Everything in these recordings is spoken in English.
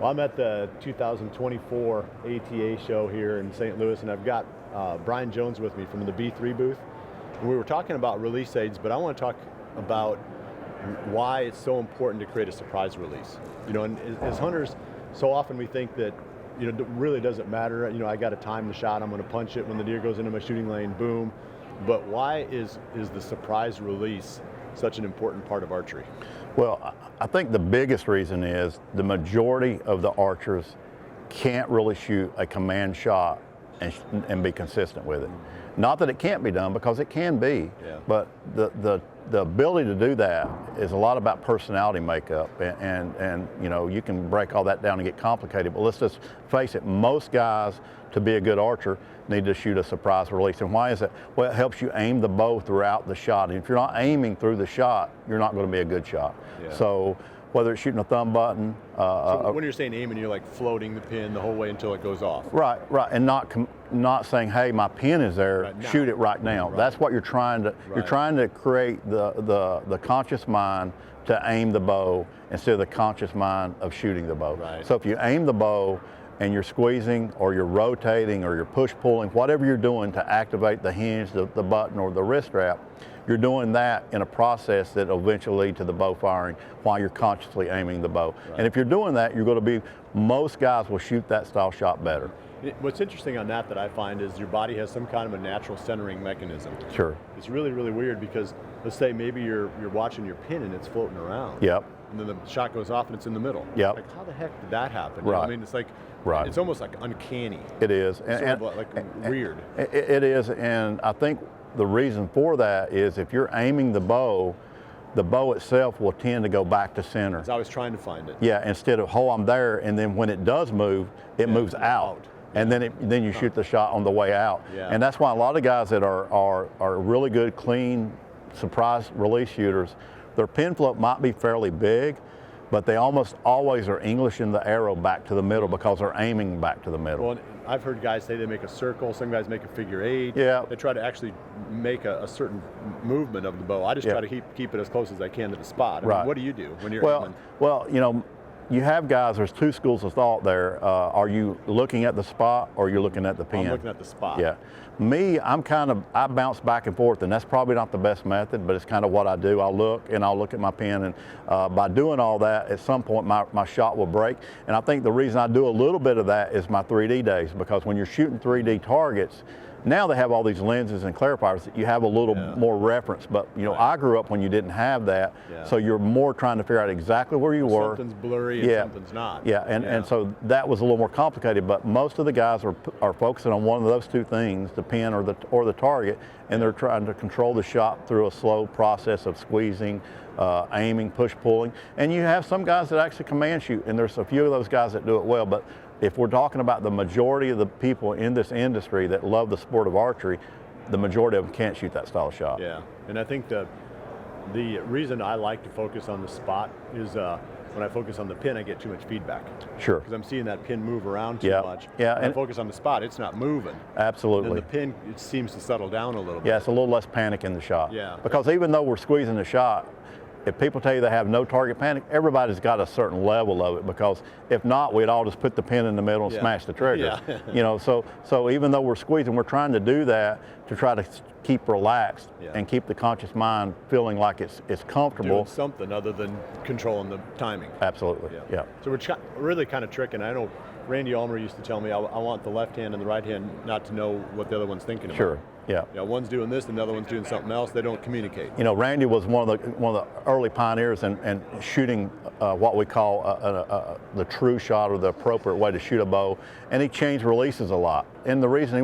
Well, I'm at the 2024 ATA show here in St. Louis, and I've got Brian Jones with me from the B3 booth. And we were talking about release aids, but I want to talk about why it's so important to create a surprise release. You know, and as hunters, so often we think that, you know, it really doesn't matter. You know, I got to time the shot, I'm going to punch it when the deer goes into my shooting lane, boom. But why is the surprise release such an important part of archery? Well, I think the biggest reason is the majority of the archers can't really shoot a command shot and be consistent with it. Not that it can't be done, because it can be, but the ability to do that is a lot about personality makeup, and you know, you can break all that down and get complicated, but let's just face it, most guys, to be a good archer, need to shoot a surprise release. And why is it? Well, it helps you aim the bow throughout the shot. And if you're not aiming through the shot, you're not going to be a good shot. So whether it's shooting a thumb button. So when you're saying aiming, you're like floating the pin the whole way until it goes off. Right, and not saying, hey, my pin is there, right, shoot it right now. That's what you're trying to, you're trying to create the conscious mind to aim the bow instead of the conscious mind of shooting the bow. So if you aim the bow and you're squeezing or you're rotating or you're push pulling, whatever you're doing to activate the hinge, the button, or the wrist strap, you're doing that in a process that will eventually lead to the bow firing while you're consciously aiming the bow. And if you're doing that, you're going to be, most guys will shoot that style shot better. What's interesting on that I find is your body has some kind of a natural centering mechanism. Sure. It's really, really weird because let's say maybe you're watching your pin and it's floating around. And then the shot goes off and it's in the middle. Like, how the heck did that happen? You know, I mean, it's like, it's almost like uncanny. It is. And like weird. It is, and I think the reason for that is if you're aiming the bow itself will tend to go back to center. I was trying to find it. Instead of, oh, I'm there, and then when it does move, it moves out. And then you shoot the shot on the way out. And that's why a lot of guys that are really good, clean, surprise release shooters, their pin float might be fairly big, but they almost always are Englishing the arrow back to the middle because they're aiming back to the middle. Well, I've heard guys say they make a circle, some guys make a figure eight. They try to actually make a certain movement of the bow. I just try to keep it as close as I can to the spot. I mean, what do you do when you're aiming? Well, you know, you have guys, there's two schools of thought there. Are you looking at the spot or are you looking at the pin? I'm looking at the spot. Me, I bounce back and forth, and that's probably not the best method, but it's kind of what I do. I'll look at my pin, and by doing all that, at some point my shot will break. And I think the reason I do a little bit of that is my 3D days, because when you're shooting 3D targets, now they have all these lenses and clarifiers that you have a little more reference, but you know, I grew up when you didn't have that, so you're more trying to figure out exactly where you were. Something's blurry and something's not. And so that was a little more complicated, but most of the guys are focusing on one of those two things, the pin or the target, and they're trying to control the shot through a slow process of squeezing, aiming, push pulling. And you have some guys that actually command shoot, and there's a few of those guys that do it well, but if we're talking about the majority of the people in this industry that love the sport of archery, the majority of them can't shoot that style of shot. And I think the reason I like to focus on the spot is when I focus on the pin, I get too much feedback. Because I'm seeing that pin move around too much. When I focus on the spot, it's not moving. Absolutely. And the pin, it seems to settle down a little bit. It's a little less panic in the shot. Because even though we're squeezing the shot, if people tell you they have no target panic, everybody's got a certain level of it, because if not, we'd all just put the pin in the middle and smash the trigger. You know, so even though we're squeezing, we're trying to do that to try to keep relaxed and keep the conscious mind feeling like it's comfortable. Doing something other than controlling the timing. Absolutely. So we're really kind of tricking. I know Randy Ulmer used to tell me I want the left hand and the right hand not to know what the other one's thinking about. One's doing this and the other one's doing something else. They don't communicate. You know, Randy was one of the early pioneers in shooting what we call the true shot, or the appropriate way to shoot a bow, and he changed releases a lot. And the reason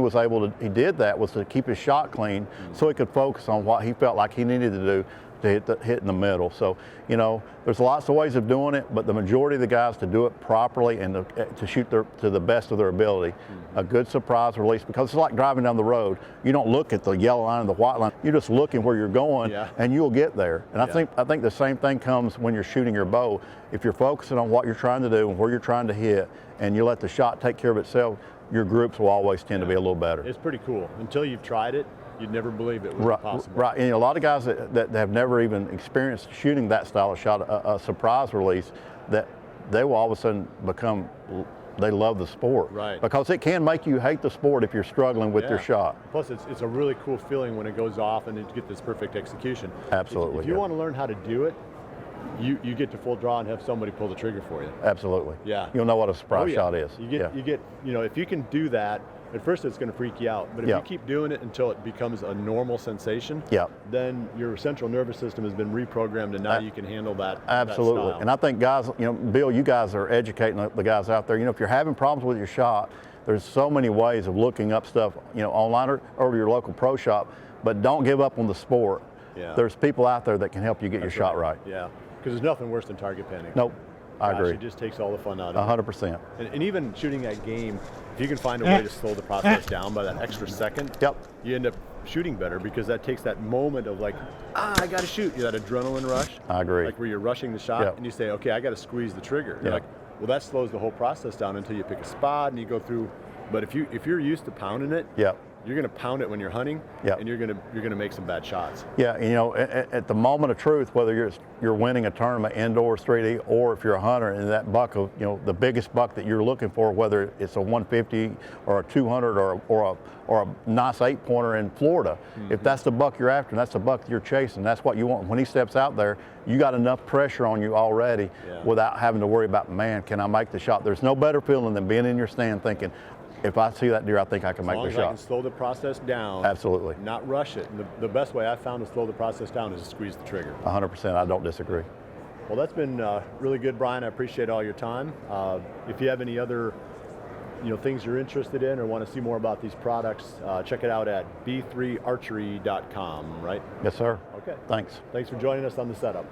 he did that was to keep his shot clean, so he could focus on what he felt like he needed to do to hit in the middle. So, you know, there's lots of ways of doing it, but the majority of the guys, to do it properly and to shoot to the best of their ability, a good surprise release, because it's like driving down the road. You don't look at the yellow line and the white line. You're just looking where you're going, and you'll get there. And I think the same thing comes when you're shooting your bow. If you're focusing on what you're trying to do and where you're trying to hit, and you let the shot take care of itself, your groups will always tend to be a little better. It's pretty cool. Until you've tried it, you'd never believe it was possible. And a lot of guys that have never even experienced shooting that style of shot, a surprise release, that they will all of a sudden become, they love the sport. Right. Because it can make you hate the sport if you're struggling with your shot. Plus, it's a really cool feeling when it goes off and you get this perfect execution. Absolutely. If you want to learn how to do it, you get to full draw and have somebody pull the trigger for you. Absolutely. Yeah. You'll know what a surprise shot is. You get, if you can do that, at first it's going to freak you out, but if you keep doing it until it becomes a normal sensation, then your central nervous system has been reprogrammed, and now you can handle that. Absolutely. That style. And I think guys, Bill, you guys are educating the guys out there. If you're having problems with your shot, there's so many ways of looking up stuff, online or to your local pro shop, but don't give up on the sport. Yeah. There's people out there that can help you get your shot right. Yeah, because there's nothing worse than target panic. Nope. I agree. It just takes all the fun out of it. 100%. And even shooting that game, if you can find a way to slow the process down by that extra second, you end up shooting better, because that takes that moment of like, I got to shoot. That adrenaline rush. I agree. Like where you're rushing the shot and you say, okay, I got to squeeze the trigger. You're like, well, that slows the whole process down until you pick a spot and you go through. But if you're used to pounding it, you're going to pound it when you're hunting, and you're going to make some bad shots. Yeah, at the moment of truth, whether you're winning a tournament indoors 3D, or if you're a hunter and that buck of the biggest buck that you're looking for, whether it's a 150 or a 200 or a nice 8-pointer in Florida, if that's the buck you're after and that's the buck that you're chasing, that's what you want. When he steps out there, you got enough pressure on you already without having to worry about, man, can I make the shot? There's no better feeling than being in your stand thinking, if I see that deer, I think I can make the shot. As long as I can slow the process down. Absolutely. Not rush it. And the best way I've found to slow the process down is to squeeze the trigger. 100%. I don't disagree. Well, that's been really good, Brian. I appreciate all your time. If you have any other things you're interested in or want to see more about these products, check it out at b3archery.com, right? Yes, sir. Okay. Thanks. Thanks for joining us on The Setup.